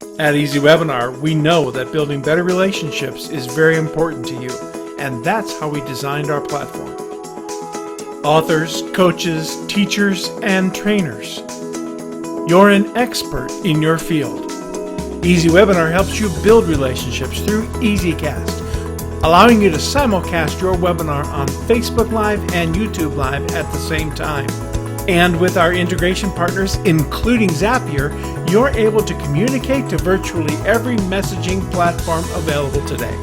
At EasyWebinar, we know that building better relationships is very important to you, and that's how we designed our platform. Authors, coaches, teachers, and trainers. You're an expert in your field. EasyWebinar helps you build relationships through EasyCast, allowing you to simulcast your webinar on Facebook Live and YouTube Live at the same time. And with our integration partners, including Zapier, you're able to communicate to virtually every messaging platform available today.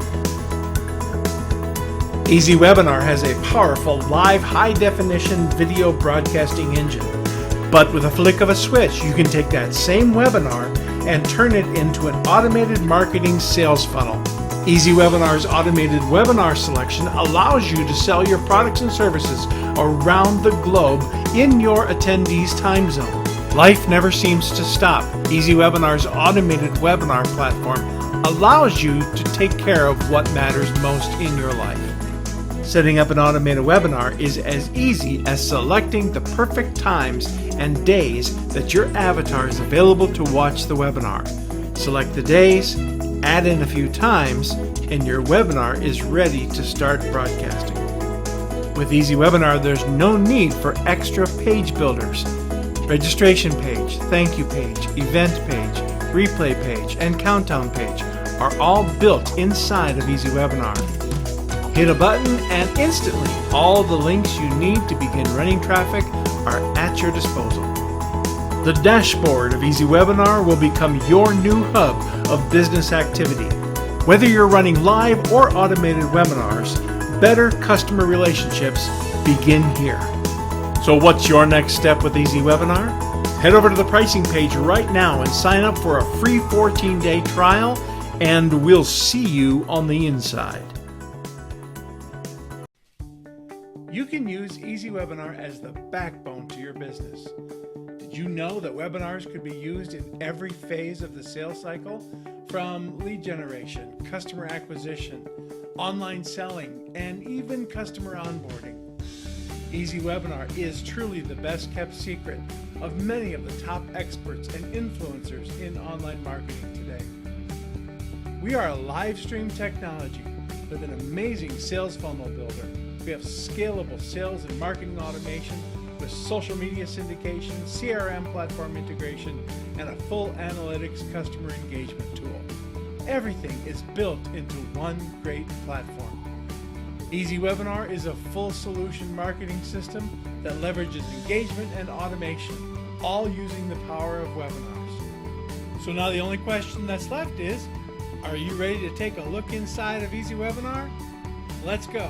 EasyWebinar has a powerful live high-definition video broadcasting engine. But with a flick of a switch, you can take that same webinar and turn it into an automated marketing sales funnel. EasyWebinar's automated webinar selection allows you to sell your products and services around the globe in your attendees' time zone. Life never seems to stop. EasyWebinar's automated webinar platform allows you to take care of what matters most in your life. Setting up an automated webinar is as easy as selecting the perfect times and days that your avatar is available to watch the webinar. Select the days, add in a few times, and your webinar is ready to start broadcasting. With EasyWebinar, there's no need for extra page builders. Registration page, thank you page, event page, replay page, and countdown page are all built inside of EasyWebinar. Hit a button and instantly all the links you need to begin running traffic are at your disposal. The dashboard of EasyWebinar will become your new hub of business activity. Whether you're running live or automated webinars, better customer relationships begin here. So what's your next step with EasyWebinar? Head over to the pricing page right now and sign up for a free 14-day trial, and we'll see you on the inside. You can use EasyWebinar as the backbone to your business. Did you know that webinars could be used in every phase of the sales cycle? From lead generation, customer acquisition, online selling, and even customer onboarding. EasyWebinar is truly the best kept secret of many of the top experts and influencers in online marketing today. We are a live stream technology with an amazing sales funnel builder. We have scalable sales and marketing automation with social media syndication, CRM platform integration, and a full analytics customer engagement tool. Everything is built into one great platform. EasyWebinar is a full solution marketing system that leverages engagement and automation, all using the power of webinars. So now the only question that's left is, are you ready to take a look inside of EasyWebinar? Let's go.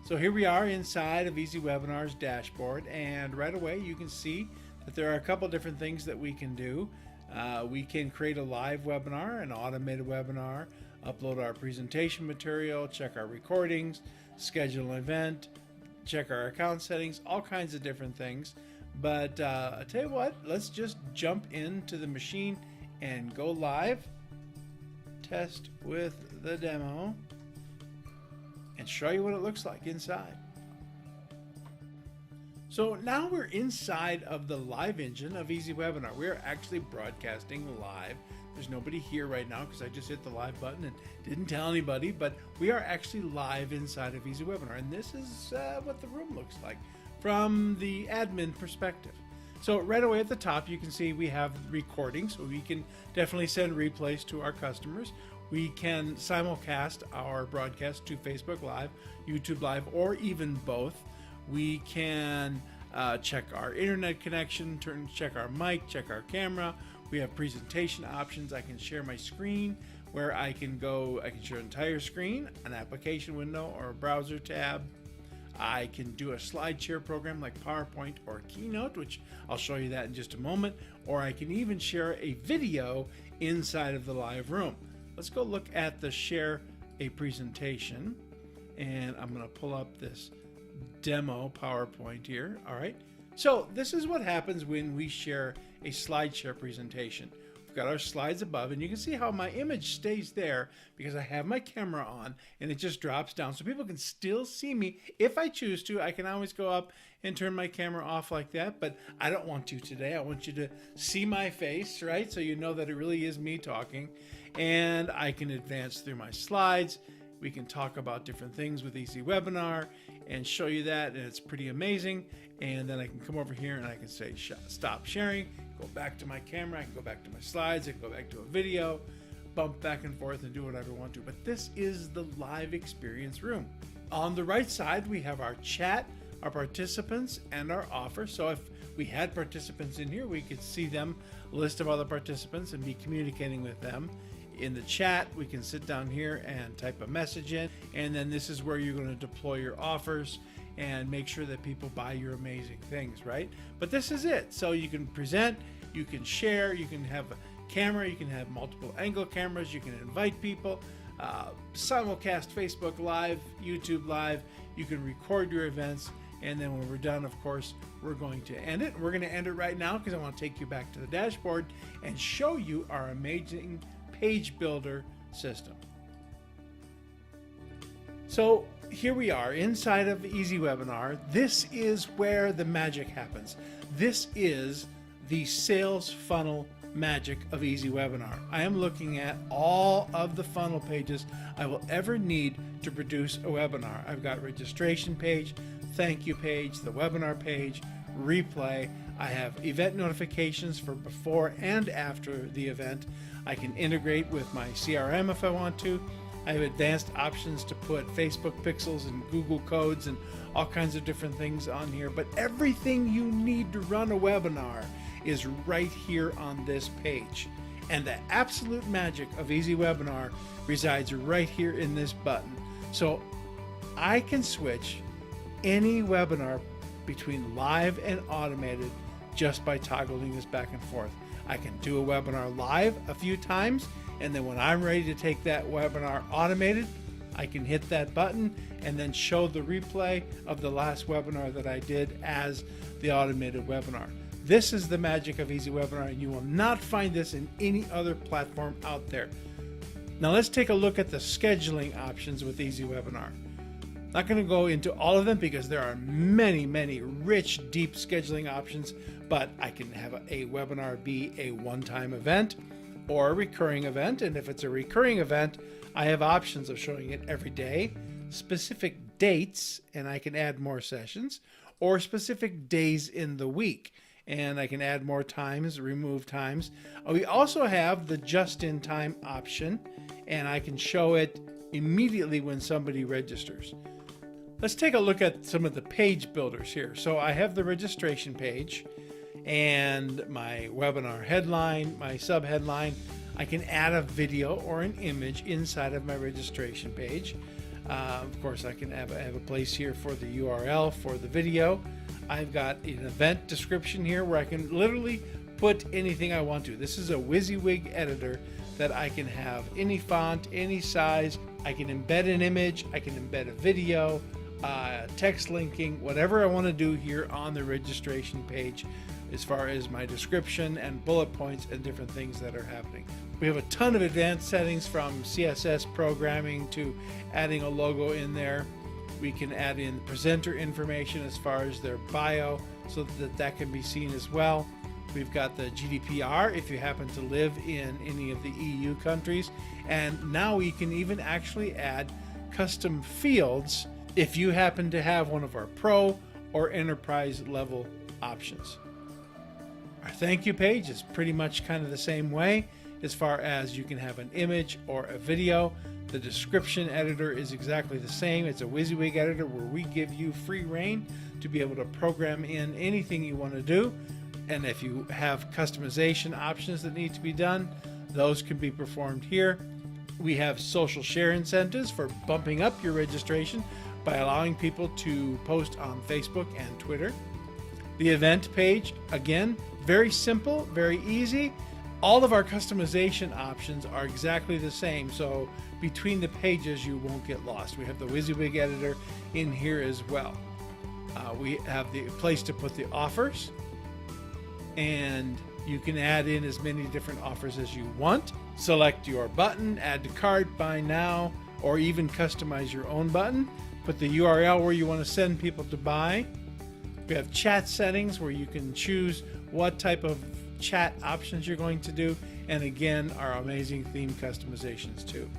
So here we are inside of EasyWebinar's dashboard, and right away you can see that there are a couple different things that we can do. We can create a live webinar, an automated webinar, upload our presentation material, check our recordings, schedule an event, check our account settings, all kinds of different things. But I tell you what, let's just jump into the machine and go live, test with the demo, and show you what it looks like inside. So now we're inside of the live engine of EasyWebinar. We're actually broadcasting live. There's nobody here right now because I just hit the live button and didn't tell anybody, but we are actually live inside of EasyWebinar. And this is what the room looks like from the admin perspective. So right away at the top, you can see we have recordings, so we can definitely send replays to our customers. We can simulcast our broadcast to Facebook Live, YouTube Live, or even both. We can check our internet connection, check our mic, check our camera. We have presentation options. I can share my screen where I can share an entire screen, an application window, or a browser tab. I can do a slide share program like PowerPoint or Keynote, which I'll show you that in just a moment. Or I can even share a video inside of the live room. Let's go look at the share a presentation, and I'm going to pull up this demo PowerPoint here. All right. So this is what happens when we share a slide share presentation. we've got our slides above, and you can see how my image stays there because I have my camera on and it just drops down so people can still see me. If I choose to, I can always go up and turn my camera off like that, but I don't want to today. I want you to see my face, right? So you know that it really is me talking, and I can advance through my slides. We can talk about different things with EasyWebinar and show you that, and it's pretty amazing. And then I can come over here and I can say stop sharing, go back to my camera, I can go back to my slides, I can go back to a video, bump back and forth and do whatever I want to. But this is the live experience room. On the right side, we have our chat, our participants, and our offer. So if we had participants in here, we could see them, a list of other participants, and be communicating with them. In the chat, we can sit down here and type a message in, and then this is where you're going to deploy your offers and make sure that people buy your amazing things, right? But this is it. So you can present, you can share, you can have a camera, you can have multiple angle cameras, you can invite people, simulcast Facebook Live, YouTube Live, you can record your events, and then when we're done, of course, we're going to end it. We're going to end it right now because I want to take you back to the dashboard and show you our amazing page builder system. So here we are inside of EasyWebinar. This is where the magic happens. This is the sales funnel magic of EasyWebinar. I am looking at all of the funnel pages I will ever need to produce a webinar. I've got registration page, thank you page, the webinar page, replay. I have event notifications for before and after the event. I can integrate with my CRM if I want to. I have advanced options to put Facebook pixels and Google codes and all kinds of different things on here. But everything you need to run a webinar is right here on this page. And the absolute magic of EasyWebinar resides right here in this button. So I can switch any webinar between live and automated just by toggling this back and forth. I can do a webinar live a few times, and then when I'm ready to take that webinar automated, I can hit that button and then show the replay of the last webinar that I did as the automated webinar. This is the magic of EasyWebinar, and you will not find this in any other platform out there. Now let's take a look at the scheduling options with EasyWebinar. Not going to go into all of them because there are many, many rich, deep scheduling options, but I can have a webinar be a one-time event or a recurring event. And if it's a recurring event, I have options of showing it every day, specific dates, and I can add more sessions, or specific days in the week, and I can add more times, remove times. We also have the just-in-time option, and I can show it immediately when somebody registers. Let's take a look at some of the page builders here. So I have the registration page and my webinar headline, my subheadline. I can add a video or an image inside of my registration page. Of course, I can have a place here for the URL for the video. I've got an event description here where I can literally put anything I want to. This is a WYSIWYG editor that I can have any font, any size. I can embed an image, I can embed a video, text linking, whatever I want to do here on the registration page as far as my description and bullet points and different things that are happening. We have a ton of advanced settings from CSS programming to adding a logo in there. We can add in presenter information as far as their bio so that can be seen as well. We've got the GDPR if you happen to live in any of the EU countries. And now we can even actually add custom fields if you happen to have one of our pro or enterprise level options. Our thank you page is pretty much kind of the same way as far as you can have an image or a video. The description editor is exactly the same. It's a WYSIWYG editor where we give you free reign to be able to program in anything you want to do. And if you have customization options that need to be done, those can be performed here. We have social share incentives for bumping up your registration by allowing people to post on Facebook and Twitter. The event page, again, very simple, very easy. All of our customization options are exactly the same, so between the pages you won't get lost. We have the WYSIWYG editor in here as well. We have the place to put the offers. and you can add in as many different offers as you want. Select your button, add to cart, buy now, or even customize your own button. Put the URL where you want to send people to buy. We have chat settings where you can choose what type of chat options you're going to do, and again, our amazing theme customizations too.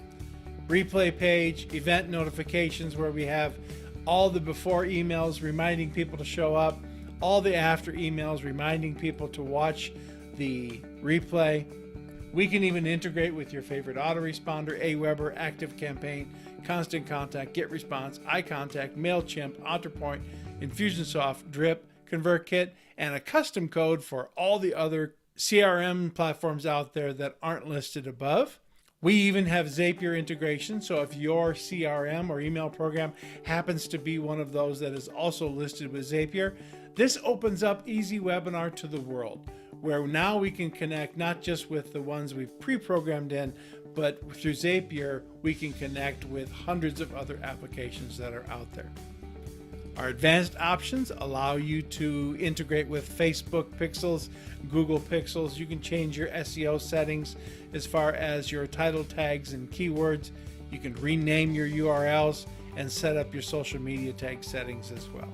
Replay page, event notifications where we have all the before emails reminding people to show up, all the after emails reminding people to watch the replay. We can even integrate with your favorite autoresponder, Aweber, ActiveCampaign, Constant Contact, GetResponse, iContact, MailChimp, OtterPoint, Infusionsoft, Drip, ConvertKit, and a custom code for all the other CRM platforms out there that aren't listed above. We even have Zapier integration, so if your CRM or email program happens to be one of those that is also listed with Zapier, this opens up EasyWebinar to the world, where now we can connect not just with the ones we've pre-programmed in, but through Zapier, we can connect with hundreds of other applications that are out there. Our advanced options allow you to integrate with Facebook Pixels, Google Pixels. You can change your SEO settings as far as your title tags and keywords. You can rename your URLs and set up your social media tag settings as well.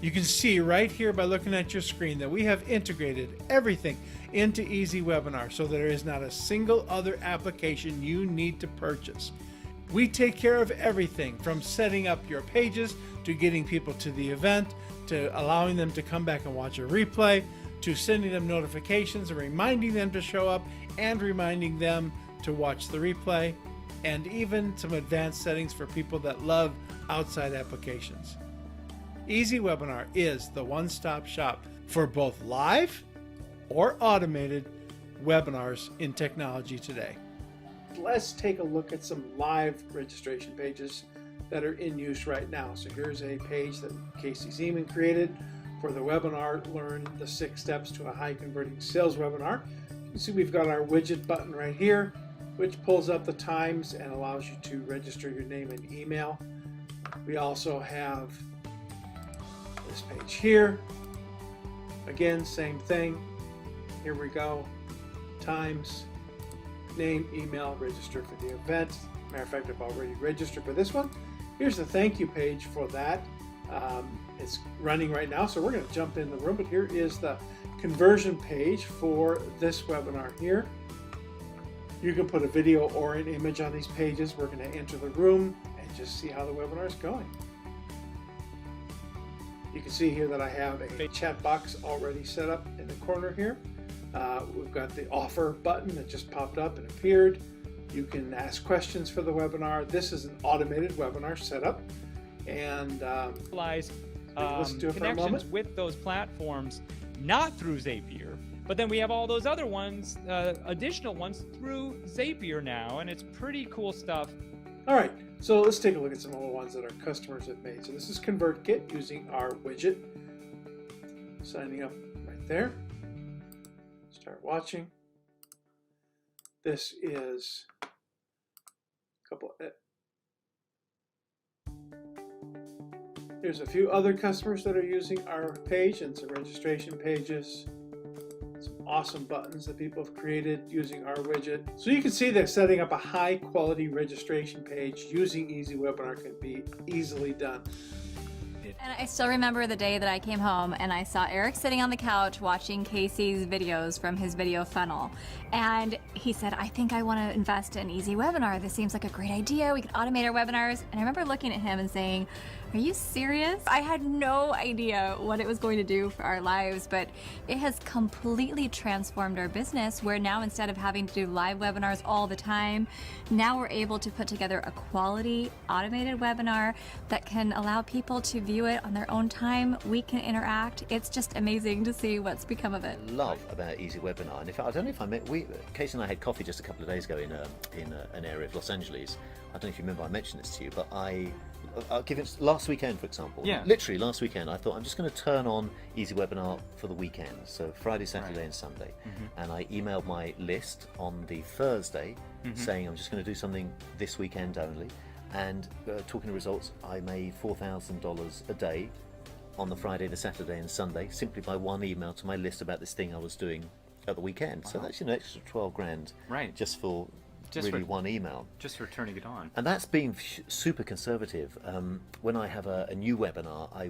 You can see right here by looking at your screen that we have integrated everything into EasyWebinar so there is not a single other application you need to purchase. We take care of everything from setting up your pages to getting people to the event, to allowing them to come back and watch a replay, to sending them notifications and reminding them to show up and reminding them to watch the replay, and even some advanced settings for people that love outside applications. EasyWebinar is the one-stop shop for both live or automated webinars in technology today. Let's take a look at some live registration pages that are in use right now. So here's a page that Casey Zeman created for the webinar, Learn the 6 Steps to a High Converting Sales Webinar. You can see we've got our widget button right here, which pulls up the times and allows you to register your name and email. We also have this page here. Again, same thing. Here we go. Times, name, email, register for the event. Matter of fact, I've already registered for this one. Here's the thank you page for that. It's running right now, so we're going to jump in the room, but here is the conversion page for this webinar here. You can put a video or an image on these pages. We're going to enter the room and just see how the webinar is going. You can see here that I have a chat box already set up in the corner here. We've got the offer button that just popped up and appeared. You can ask questions for the webinar. This is an automated webinar setup, and connections with those platforms, not through Zapier, but then we have all those other ones, additional ones through Zapier now, and it's pretty cool stuff. All right, so let's take a look at some of the ones that our customers have made. So this is ConvertKit using our widget. Signing up right there. Start watching. This is a couple. There's a few other customers that are using our page and some registration pages. Some awesome buttons that people have created using our widget. So you can see that setting up a high quality registration page using EasyWebinar can be easily done. And I still remember the day that I came home and I saw Eric sitting on the couch watching Casey's videos from his video funnel. And he said, I think I want to invest in EasyWebinar. This seems like a great idea. We can automate our webinars. And I remember looking at him and saying, are you serious? I had no idea what it was going to do for our lives, but it has completely transformed our business, where now instead of having to do live webinars all the time, now we're able to put together a quality automated webinar that can allow people to view it on their own time. We can interact. It's just amazing to see what's become of it. Love about EasyWebinar, and in fact, I don't know if I met, Casey and I had coffee just a couple of days ago in an area of Los Angeles. I don't know if you remember I mentioned this to you, but I'll give it last weekend, for example. Yeah. Literally last weekend, I thought I'm just going to turn on EasyWebinar for the weekend, so Friday, Saturday, and Sunday. And I emailed my list on the Thursday saying I'm just going to do something this weekend only. And talking to results, I made $4,000 a day on the Friday, the Saturday and Sunday simply by one email to my list about this thing I was doing at the weekend. So that's, you know, extra 12 grand Right. just for one email. Just for turning it on. And that's being super conservative. When I have a new webinar, I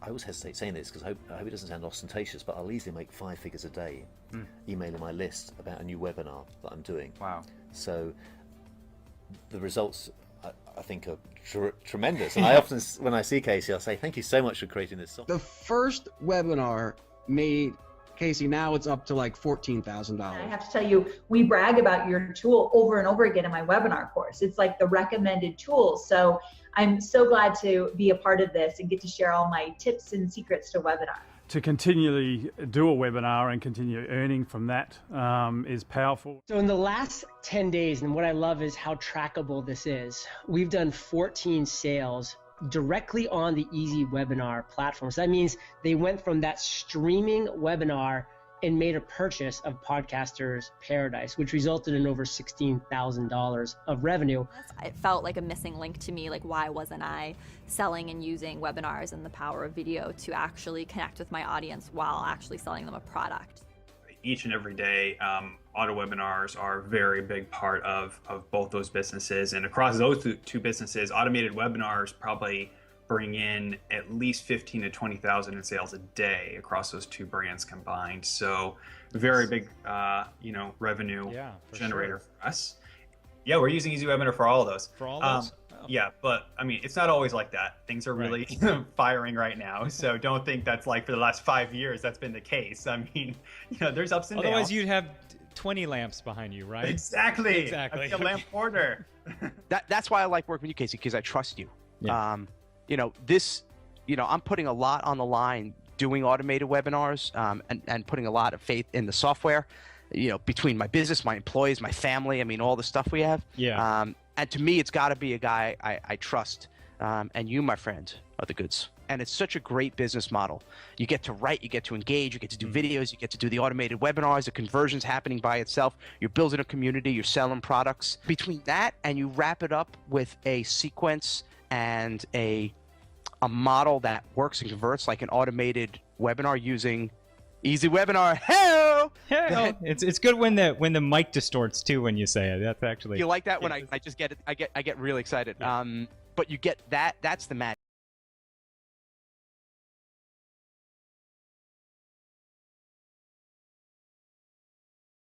always hesitate saying this because I hope it doesn't sound ostentatious, but I'll easily make 5 figures a day emailing my list about a new webinar that I'm doing. Wow. So the results, I think, are tremendous. And I often, when I see Casey, I'll say, thank you so much for creating this software. The first webinar made, Casey, now it's up to like $14,000. I have to tell you, we brag about your tool over and over again in my webinar course. It's like the recommended tool. So I'm so glad to be a part of this and get to share all my tips and secrets to webinar. To continually do a webinar and continue earning from that is powerful. So in the last 10 days, and what I love is how trackable this is, we've done 14 sales directly on the EasyWebinar platform. So that means they went from that streaming webinar and made a purchase of Podcasters Paradise, which resulted in over $16,000 of revenue. It felt like a missing link to me, like why wasn't I selling and using webinars and the power of video to actually connect with my audience while actually selling them a product? Each and every day, auto webinars are a very big part of both those businesses. And across those two businesses, automated webinars probably bring in at least 15 to 20,000 in sales a day across those two brands combined. So very big, revenue generator for us. Yeah, we're using EasyWebinar for all of those. For all those? Yeah, but I mean, it's not always like that. Things are really firing right now. So don't think that's like for the last 5 years that's been the case. I mean, there's ups and downs. Otherwise, you'd have 20 lamps behind you, right? Exactly. I'd be a lamp hoarder. That's why I like working with you, Casey, because I trust you. Yeah. I'm putting a lot on the line doing automated webinars and putting a lot of faith in the software, between my business, my employees, my family, I mean, all the stuff we have. Yeah. And to me, it's got to be a guy I trust. And you, my friend, are the goods. And it's such a great business model. You get to write, you get to engage, you get to do videos, you get to do the automated webinars, the conversion's happening by itself. You're building a community, you're selling products. Between that and you wrap it up with a sequence and a model that works and converts like an automated webinar using EasyWebinar. Hell! Yeah, it's good when the mic distorts too when you say it. That's actually. You like that when I just get it? I get really excited. But you get that. That's the magic.